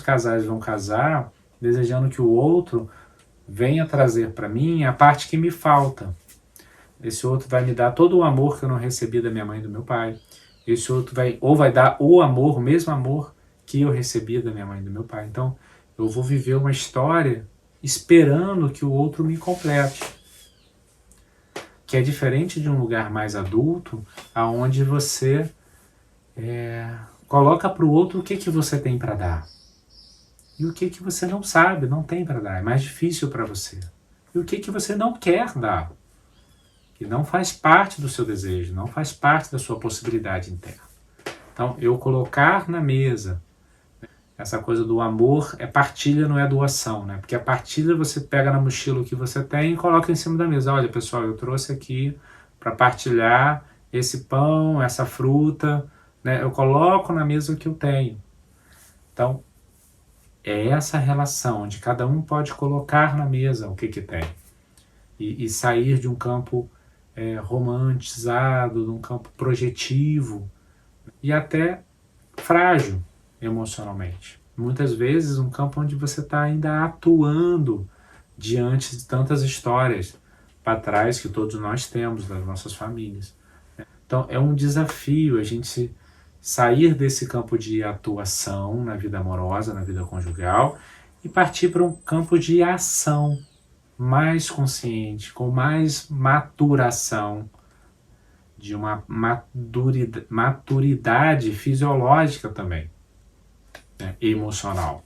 casais vão casar desejando que o outro venha trazer para mim a parte que me falta. Esse outro vai me dar todo o amor que eu não recebi da minha mãe e do meu pai. Esse outro vai dar o amor, o mesmo amor que eu recebi da minha mãe e do meu pai. Então, eu vou viver uma história esperando que o outro me complete. Que é diferente de um lugar mais adulto, aonde você coloca para o outro o que você tem para dar. E o que você não sabe, não tem para dar. É mais difícil para você. E o que você não quer dar. Que não faz parte do seu desejo, não faz parte da sua possibilidade interna. Então, eu colocar na mesa essa coisa do amor é partilha, não é doação, né? Porque a partilha você pega na mochila o que você tem e coloca em cima da mesa. Olha, pessoal, eu trouxe aqui para partilhar esse pão, essa fruta, né? Eu coloco na mesa o que eu tenho. Então, é essa relação onde cada um pode colocar na mesa o que tem. E sair de um campo romantizado, de um campo projetivo e até frágil emocionalmente. Muitas vezes um campo onde você está ainda atuando diante de tantas histórias para trás que todos nós temos das nossas famílias. Então é um desafio a gente sair desse campo de atuação na vida amorosa, na vida conjugal e partir para um campo de ação mais consciente, com mais maturação, de uma maturidade fisiológica também, né, emocional.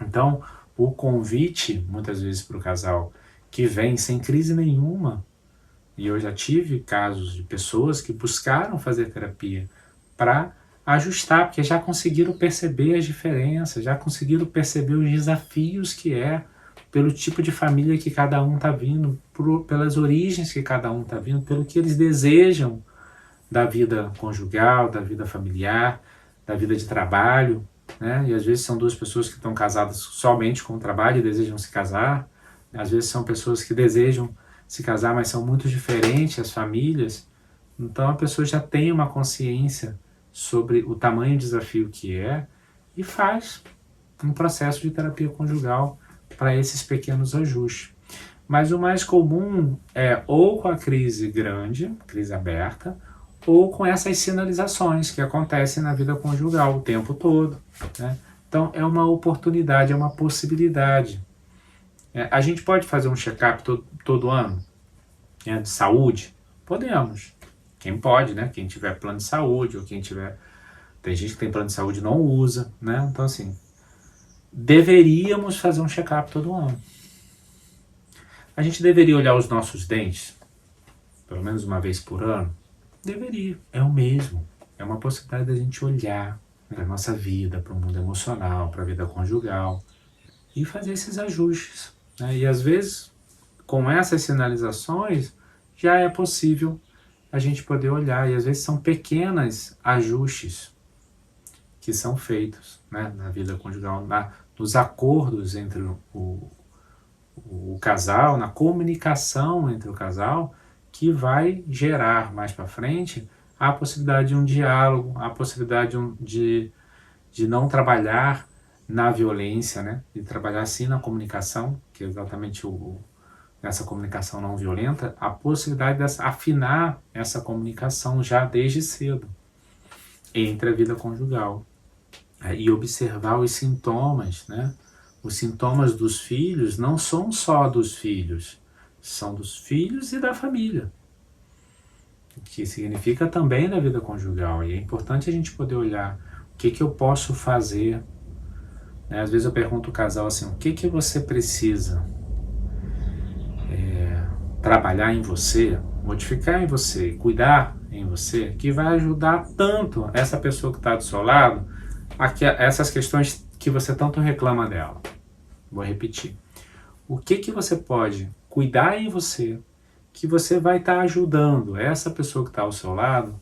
Então, o convite, muitas vezes para o casal que vem sem crise nenhuma, e eu já tive casos de pessoas que buscaram fazer terapia para ajustar, porque já conseguiram perceber as diferenças, já conseguiram perceber os desafios que pelo tipo de família que cada um está vindo, pelas origens que cada um está vindo, pelo que eles desejam da vida conjugal, da vida familiar, da vida de trabalho, né? E às vezes são duas pessoas que estão casadas somente com o trabalho e desejam se casar, às vezes são pessoas que desejam se casar, mas são muito diferentes as famílias, então a pessoa já tem uma consciência sobre o tamanho do desafio que e faz um processo de terapia conjugal para esses pequenos ajustes. Mas o mais comum é ou com a crise grande, crise aberta, ou com essas sinalizações que acontecem na vida conjugal o tempo todo, né? Então é uma oportunidade, é uma possibilidade. A gente pode fazer um check-up todo ano, né, de saúde? Podemos. Quem pode, né? Quem tiver plano de saúde, ou quem tiver... Tem gente que tem plano de saúde e não usa, né? Então assim, deveríamos fazer um check-up todo ano. A gente deveria olhar os nossos dentes, pelo menos uma vez por ano? Deveria, é o mesmo. É uma possibilidade da gente olhar para a nossa vida, para o mundo emocional, para a vida conjugal e fazer esses ajustes, né? E às vezes, com essas sinalizações, já é possível a gente poder olhar. E às vezes são pequenos ajustes que são feitos, né, na vida conjugal, nos acordos entre o casal, na comunicação entre o casal, que vai gerar mais para frente a possibilidade de um diálogo, a possibilidade de não trabalhar na violência, né? De trabalhar sim na comunicação, que é exatamente essa comunicação não violenta, a possibilidade de afinar essa comunicação já desde cedo entre a vida conjugal e observar os sintomas, né? Os sintomas dos filhos não são só dos filhos, são dos filhos e da família, que significa também da vida conjugal. E é importante a gente poder olhar o que eu posso fazer, né? Às vezes eu pergunto ao casal assim, o que você precisa trabalhar em você, modificar em você, cuidar em você, que vai ajudar tanto essa pessoa que está do seu lado a essas questões que você tanto reclama dela. Vou repetir. O que você pode cuidar em você, que você vai estar ajudando essa pessoa que está ao seu lado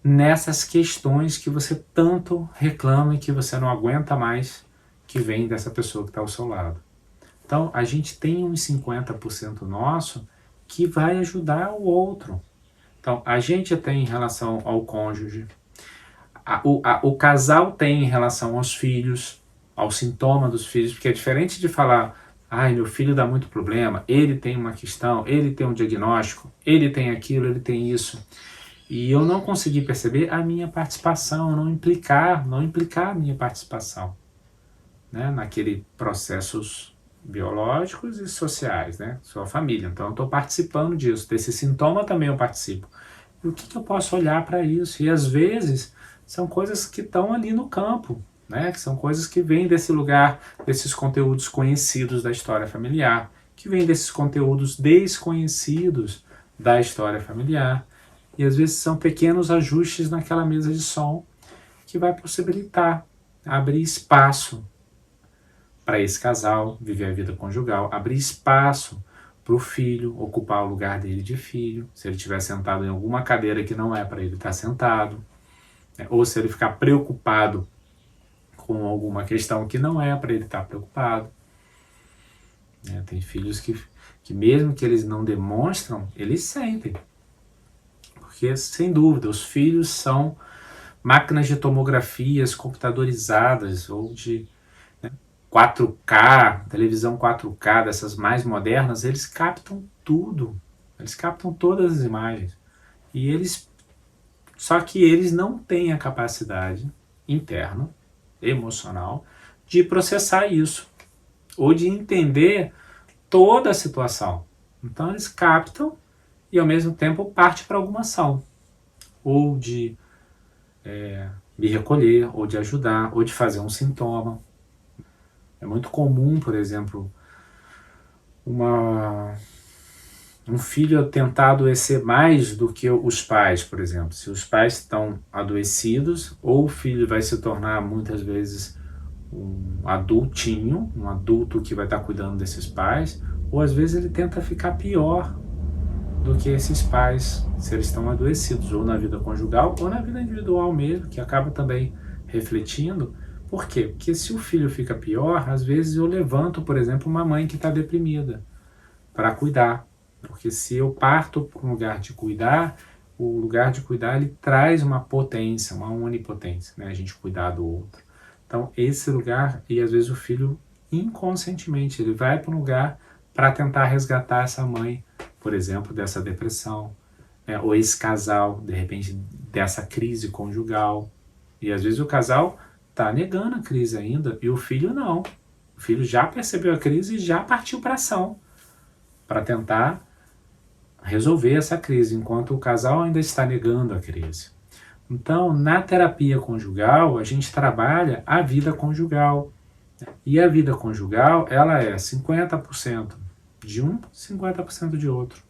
nessas questões que você tanto reclama e que você não aguenta mais que vem dessa pessoa que está ao seu lado. Então, a gente tem uns 50% nosso que vai ajudar o outro. Então, a gente tem em relação ao cônjuge, o casal tem em relação aos filhos, ao sintoma dos filhos, porque é diferente de falar, ai, meu filho dá muito problema, ele tem uma questão, ele tem um diagnóstico, ele tem aquilo, ele tem isso. E eu não consegui perceber a minha participação, não implicar a minha participação, né, naquele processos biológicos e sociais, né, sua família. Então eu estou participando disso, desse sintoma também eu participo. E o que eu posso olhar para isso? E às vezes são coisas que estão ali no campo, né, que são coisas que vêm desse lugar, desses conteúdos conhecidos da história familiar, que vêm desses conteúdos desconhecidos da história familiar. E às vezes são pequenos ajustes naquela mesa de som que vai possibilitar abrir espaço para esse casal viver a vida conjugal, abrir espaço para o filho ocupar o lugar dele de filho, se ele estiver sentado em alguma cadeira que não é para ele estar sentado, né? Ou se ele ficar preocupado com alguma questão que não é para ele estar preocupado. Né? Tem filhos que mesmo que eles não demonstram, eles sentem. Porque, sem dúvida, os filhos são máquinas de tomografias computadorizadas ou de 4K, televisão 4K, dessas mais modernas, eles captam tudo. Eles captam todas as imagens. E só que eles não têm a capacidade interna, emocional, de processar isso. Ou de entender toda a situação. Então eles captam e ao mesmo tempo parte para alguma ação. Ou de me recolher, ou de ajudar, ou de fazer um sintoma. É muito comum, por exemplo, um filho tentar adoecer mais do que os pais, por exemplo. Se os pais estão adoecidos, ou o filho vai se tornar muitas vezes um adultinho, um adulto que vai estar cuidando desses pais, ou às vezes ele tenta ficar pior do que esses pais, se eles estão adoecidos, ou na vida conjugal, ou na vida individual mesmo, que acaba também refletindo. Por quê? Porque se o filho fica pior, às vezes eu levanto, por exemplo, uma mãe que está deprimida para cuidar. Porque se eu parto para um lugar de cuidar, o lugar de cuidar ele traz uma potência, uma onipotência, né? A gente cuidar do outro. Então esse lugar, e às vezes o filho inconscientemente, ele vai para um lugar para tentar resgatar essa mãe, por exemplo, dessa depressão, né? Ou esse casal, de repente, dessa crise conjugal. E às vezes o casal está negando a crise ainda, e o filho não. O filho já percebeu a crise e já partiu para ação, para tentar resolver essa crise, enquanto o casal ainda está negando a crise. Então, na terapia conjugal, a gente trabalha a vida conjugal. E a vida conjugal, ela é 50% de um, 50% de outro.